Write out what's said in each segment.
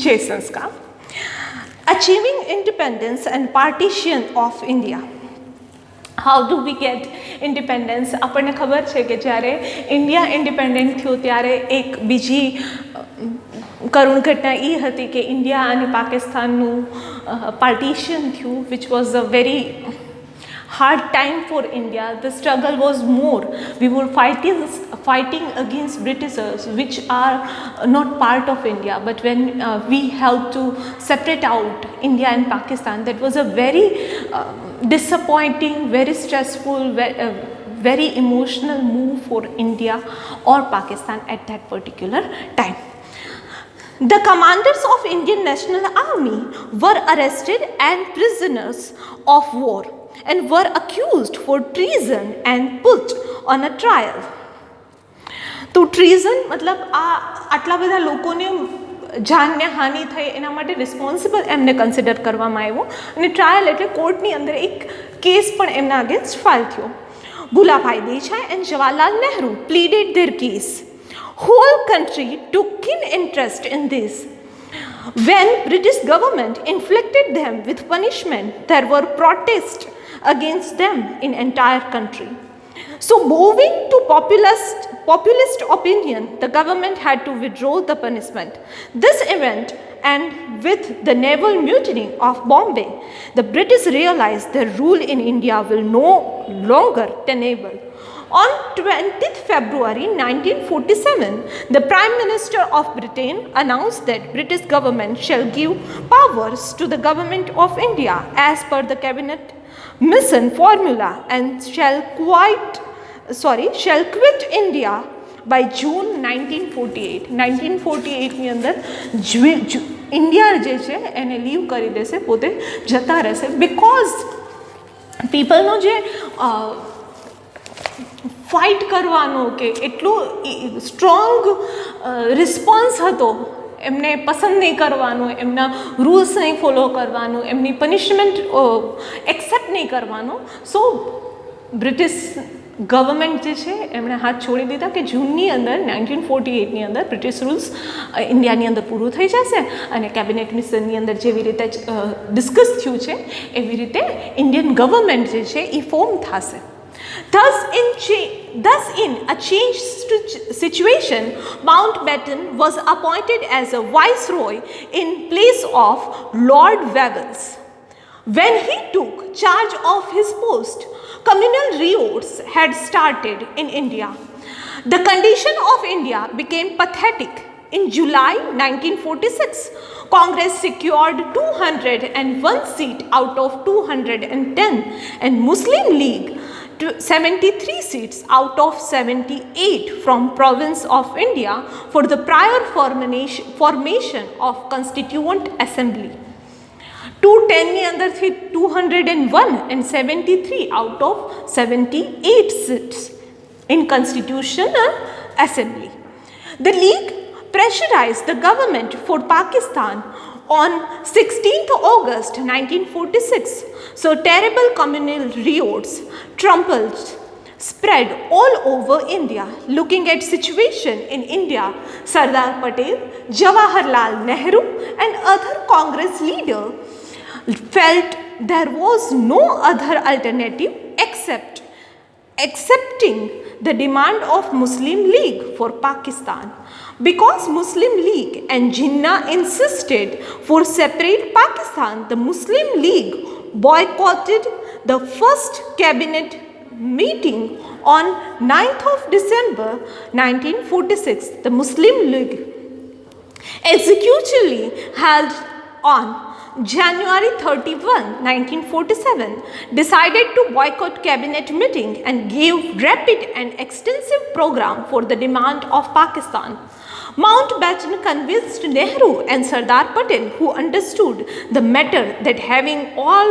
जय संस्कार. Achieving independence and partition of India. How do we get independence? આપણને ખબર છે કે જ્યારે ઇન્ડિયા ઇન્ડિપેન્ડન્ટ થયું ત્યારે એક બીજી કરુણ ઘટના એ હતી કે ઇન્ડિયા અને પાકિસ્તાનનું પાર્ટીશન થયું, which was a very hard time for India. The struggle was more. We were fighting against Britishers, which are not part of India. But when we helped to separate out India and Pakistan, that was a very disappointing, very stressful, very emotional move for India or Pakistan at that particular time. The commanders of Indian National Army were arrested and prisoners of war and were accused for treason and put on a trial. તો ટ્રીઝન મતલબ આટલા બધા લોકોને જાનને હાનિ થઈ એના માટે responsible એમને કન્સિડર કરવામાં આવ્યો અને ટ્રાયલ એટલે કોર્ટની અંદર એક કેસ પણ એમના અગેન્સ્ટ ફાઇલ થયો. Bhulabhai Desai and Jawaharlal Nehru pleaded their case. Whole country took keen interest in this. When British government inflicted them with punishment, there were protests against them in entire country. So moving to populist opinion, the government had to withdraw the punishment. This event and with the naval mutiny of Bombay, the British realized their rule in India will no longer tenable. On 20th February 1947, the Prime Minister of Britain announced that British government shall give powers to the government of India as per the cabinet mission formula and shall quit India by June 1948. 1948 ની અંદર India જે છે એને leave કરી દેશે, પોતે જતા રહેશે, બિકોઝ પીપલનો જે ફાઇટ કરવાનો કે એટલું સ્ટ્રોંગ રિસ્પોન્સ હતો, એમને પસંદ નહીં કરવાનું, એમના રૂલ્સ નહીં ફોલો કરવાનું, એમની પનિશમેન્ટ એક્સેપ્ટ નહીં કરવાનું. સો બ્રિટિશ ગવર્મેન્ટ જે છે એમણે હાથ છોડી દીધા કે જૂનની અંદર 1948ની અંદર બ્રિટિશ રૂલ્સ ઇન્ડિયાની અંદર પૂરું થઈ જશે અને કેબિનેટ મિશનની અંદર જેવી રીતે ડિસ્કસ થયું છે એવી રીતે ઇન્ડિયન ગવર્મેન્ટ જે છે એ ફોર્મ થશે. Thus in a changed situation, Mountbatten was appointed as a viceroy in place of Lord Wavell. When he took charge of his post, communal riots had started in India. The condition of India became pathetic. In July 1946, Congress secured 201 seats out of 210 and Muslim League 73 seats out of 78 from province of India for the prior formation of Constituent Assembly. 210 ની અંદરથી 201 and 73 out of 78 seats in Constitutional Assembly. The League pressurized the government for Pakistan on 16th August 1946. So terrible communal riots spread all over India. Looking at situation in India, Sardar Patel, Jawaharlal Nehru and other Congress leaders felt there was no other alternative except accepting the demand of Muslim League for Pakistan. Because Muslim League and Jinnah insisted for separate Pakistan, the Muslim League boycotted the first cabinet meeting on 9th of December 1946. The Muslim League executively held on January 31, 1947, decided to boycott cabinet meeting and gave rapid and extensive program for the demand of Pakistan. Mountbatten convinced Nehru and Sardar Patel, who understood the matter, that having all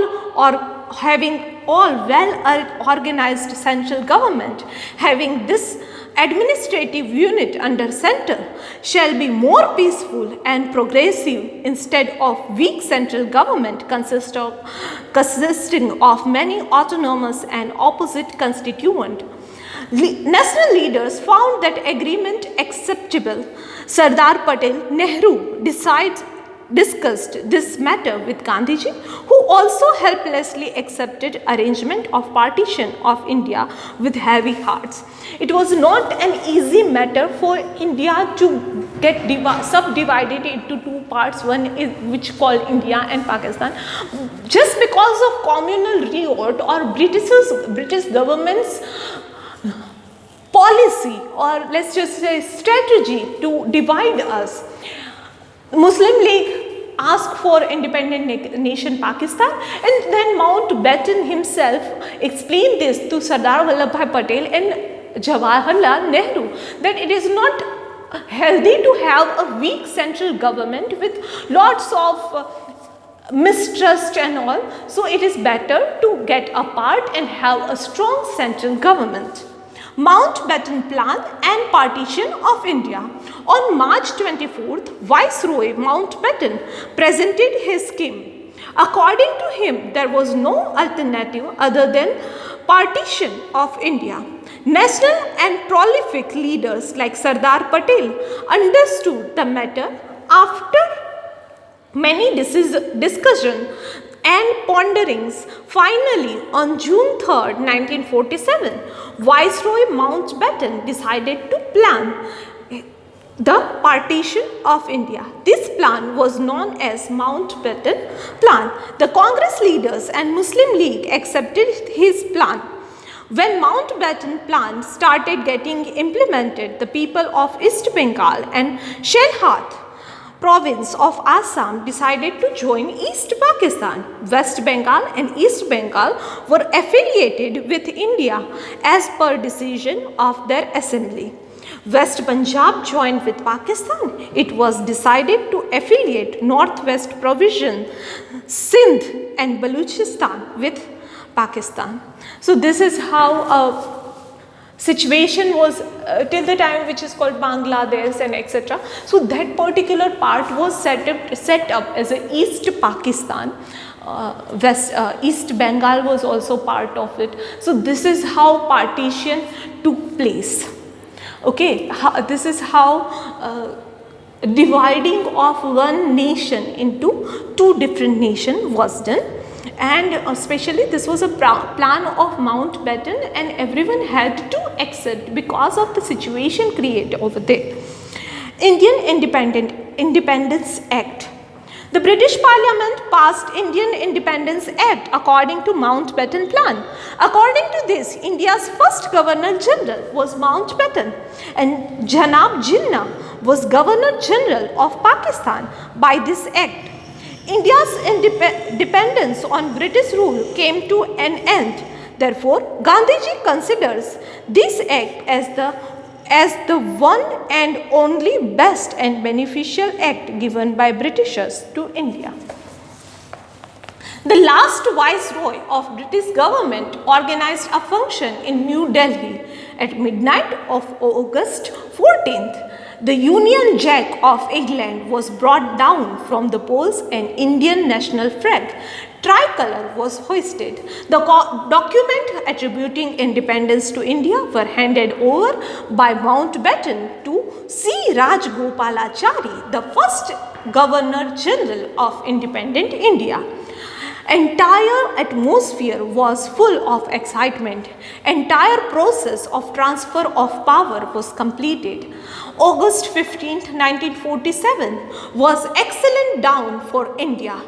well organized central government, having this administrative unit under center shall be more peaceful and progressive instead of weak central government consisting of many autonomous and opposite constituent. National leaders found that agreement acceptable. Sardar Patel Nehru discussed this matter with Gandhiji, who also helplessly accepted arrangement of partition of India with heavy hearts. It was not an easy matter for India to get subdivided into two parts, one is which called India and Pakistan, just because of communal revolt or British government's policy, or let's just say strategy to divide us. Muslim League asked for independent nation Pakistan, and then Mountbatten himself explained this to Sardar Vallabhbhai Patel and Jawaharlal Nehru, that it is not healthy to have a weak central government with lots of mistrust and all. So it is better to get apart and have a strong central government. Mountbatten Plan and Partition of India. On March 24th, Viceroy Mountbatten presented his scheme. According to him, there was no alternative other than partition of India. National and prolific leaders like Sardar Patel understood the matter after many discussion and ponderings. Finally, on June 3rd, 1947, Viceroy Mountbatten decided to plan the partition of India. This plan was known as Mountbatten Plan. The Congress leaders and Muslim League accepted his plan. When Mountbatten Plan started getting implemented, the people of East Bengal and Sylhet province of Assam decided to join East Pakistan. West Bengal and East Bengal were affiliated with India as per decision of their assembly. West Punjab joined with Pakistan. It was decided to affiliate Northwest Provision, Sindh and Baluchistan with Pakistan. So this is how a situation was till the time which is called Bangladesh and etc. So that particular part was set up as a East Pakistan. East Bengal was also part of it. So this is how partition took place. Okay, this is how dividing of one nation into two different nations was done. And especially this was a plan of Mountbatten, and everyone had to accept because of the situation created over there. Indian Independence Act. The British Parliament passed Indian Independence Act according to Mountbatten Plan. According to this, India's first Governor General was Mountbatten, and Janab Jinnah was Governor General of Pakistan. By this act, India's dependence on British rule came to an end. Therefore, Gandhiji considers this act as the one and only best and beneficial act given by Britishers to India. The last Viceroy of British government organized a function in New Delhi at midnight of August 14th. The Union Jack of England was brought down from the poles and Indian national flag, tricolor, was hoisted. The document attributing independence to India were handed over by Mountbatten to C. Rajagopalachari, the first Governor General of independent India. Entire atmosphere was full of excitement. Entire process of transfer of power was completed. August 15, 1947 was excellent dawn for India.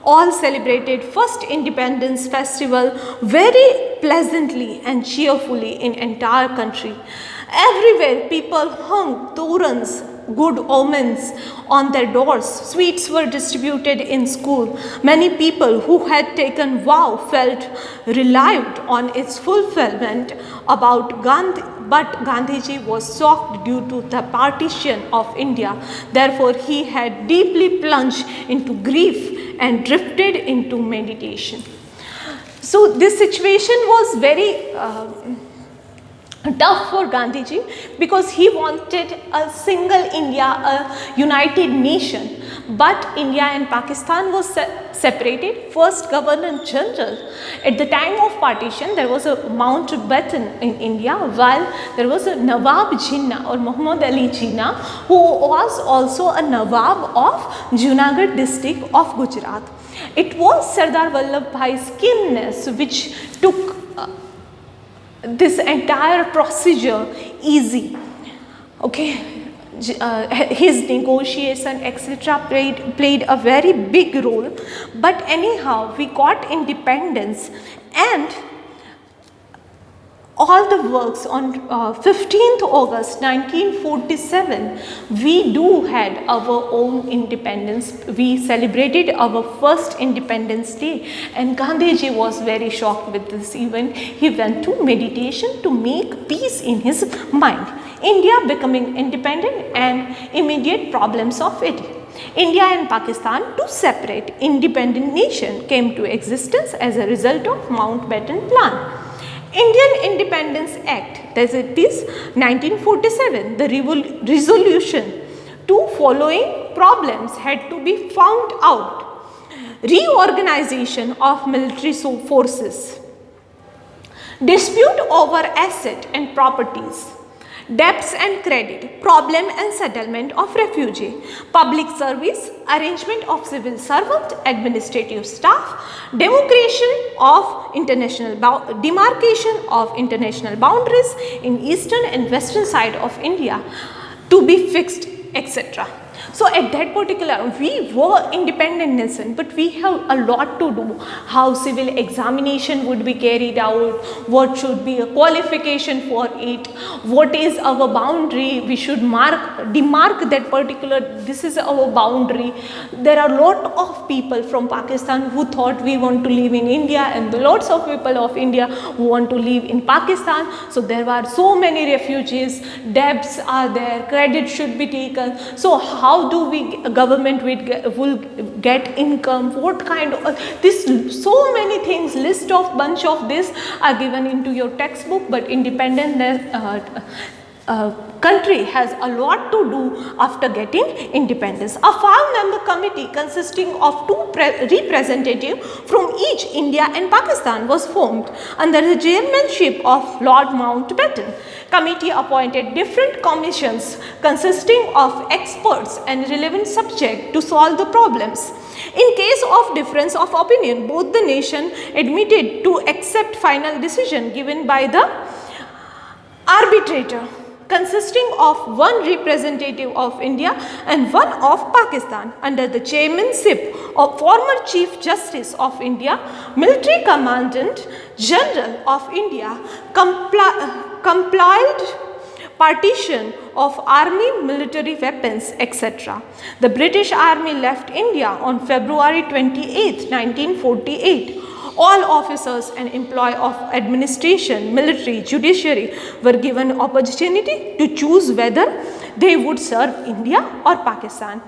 All celebrated first Independence Festival very pleasantly and cheerfully in entire country. Everywhere people hung torans, good omens on their doors. Sweets were distributed in school. Many people who had taken vow felt relieved on its fulfillment about Gandhi. But Gandhiji was shocked due to the partition of India. Therefore, he had deeply plunged into grief and drifted into meditation. So this situation was very tough for Gandhiji because he wanted a single India, a united nation. But India and Pakistan was separated. First Governor General, at the time of partition, there was a Mountbatten in India, while there was a Nawab Jinnah or Muhammad Ali Jinnah, who was also a Nawab of Junagadh district of Gujarat. It was Sardar Vallabhbhai's keenness which took this entire procedure easy. Okay. His negotiation etc. played a very big role, but anyhow we got independence, and all the works on 15th August 1947 we do had our own independence. We celebrated our first Independence Day, and Gandhiji was very shocked with this. Even he went to meditation to make peace in his mind. India becoming independent and immediate problems of it. India and Pakistan, two separate independent nations, came to existence as a result of Mountbatten Plan. Indian Independence Act, that is 1947, the resolution. Two following problems had to be found out. Reorganization of military forces, dispute over asset and properties, debts and credit, problem and settlement of refugee, public service, arrangement of civil servant, administrative staff, demarcation of international boundaries in eastern and western side of India to be fixed, etc. So at that particular, we were independent nation, but we have a lot to do. How civil examination would be carried out, what should be a qualification for it, what is our boundary, we should demark that particular, this is our boundary. There are a lot of people from Pakistan who thought we want to live in India, and lots of people of India who want to live in Pakistan. So there are so many refugees, debts are there, credit should be taken. So how do we, government will get income, what kind of this, so many things, list of bunch of this are given into your textbook. But independent country has a lot to do after getting independence. A 5-member committee consisting of 2 representatives from each India and Pakistan was formed under the chairmanship of Lord Mountbatten. Committee appointed different commissions consisting of experts and relevant subjects to solve the problems. In case of difference of opinion, both the nation admitted to accept final decision given by the arbitrator, consisting of 1 representative of India and 1 of Pakistan, under the chairmanship of former Chief Justice of India, Military Commandant General of India, complied partition of army, military weapons, etc. The British Army left India on February 28, 1948. All officers and employees of administration, military, judiciary were given opportunity to choose whether they would serve India or Pakistan.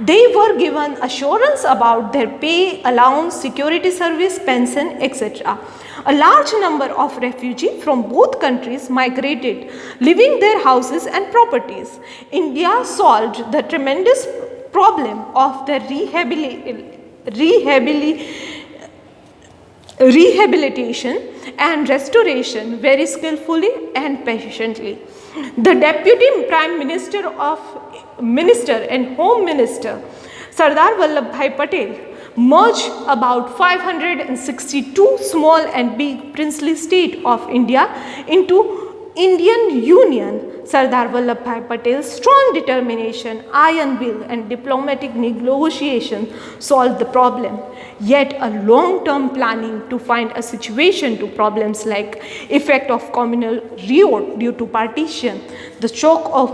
They were given assurance about their pay, allowance, security service, pension, etc. A large number of refugees from both countries migrated, leaving their houses and properties. India solved the tremendous problem of the rehabilitation and restoration very skillfully and patiently. The Deputy Prime Minister and Home Minister Sardar Vallabhbhai Patel merged about 562 small and big princely states of India into Indian Union. Sardar Vallabhbhai Patel's strong determination, iron will and diplomatic negotiation solved the problem. Yet a long-term planning to find a situation to problems like effect of communal riot due to partition, the shock of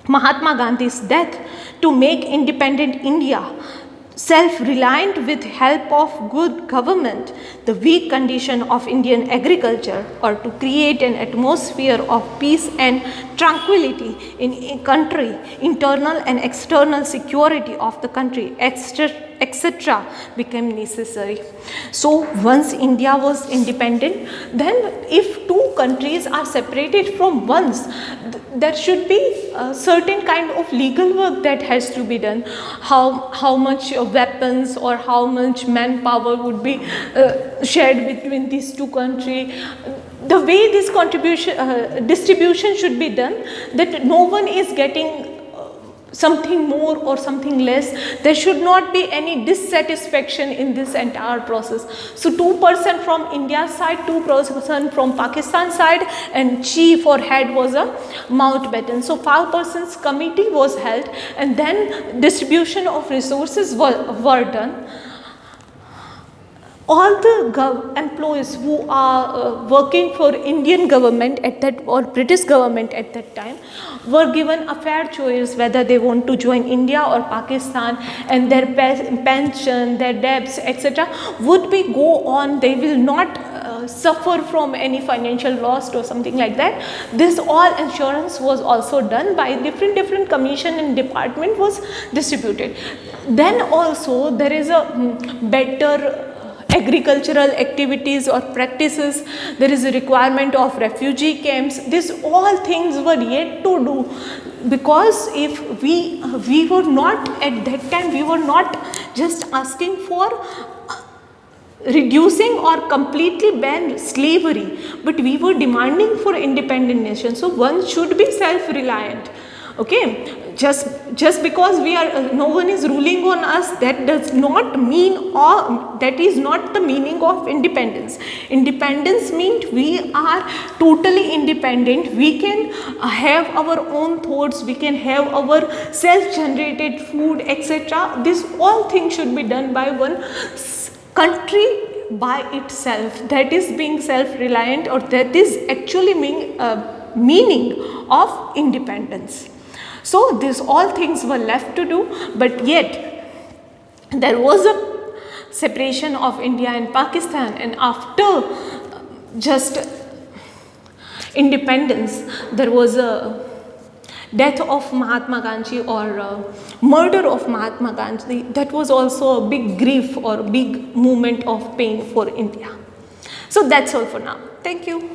Mahatma Gandhi's death to make independent India self-reliant with help of good government, the weak condition of Indian agriculture, or to create an atmosphere of peace and tranquility in a country, internal and external security of the country, etc. became necessary. So once India was independent, then if two countries are separated from once, there should be a certain kind of legal work that has to be done. How much weapons or how much manpower would be shared between these two countries, the way this distribution should be done, that no one is getting something more or something less. There should not be any dissatisfaction in this entire process. So 2% from India's side, 2% from Pakistan side, and chief or head was a Mountbatten. So 5% committee was held, and then distribution of resources were done. All the employees who are working for Indian government at that, or British government at that time, were given a fair choice whether they want to join India or Pakistan, and their pension, their debts, etc. would be go on. They will not suffer from any financial loss or something like that. This all insurance was also done by different commission and department was distributed. Then also there is a better agricultural activities or practices. There is a requirement of refugee camps. These all things were yet to do, because if we were not at that time, we were not just asking for reducing or completely ban slavery, but we were demanding for independent nation. So one should be self-reliant. Okay, just because we are no one is ruling on us, that does not mean, or that is not the meaning of independence. Independence means we are totally independent. We can have our own thoughts, we can have our self-generated food, etc. This all things should be done by one country by itself. That is being self-reliant, or that is actually meaning of independence. So these all things were left to do, but yet there was a separation of India and Pakistan, and after just independence, there was a death of Mahatma Gandhi, or murder of Mahatma Gandhi. That was also a big grief or big moment of pain for India. So that's all for now. Thank you.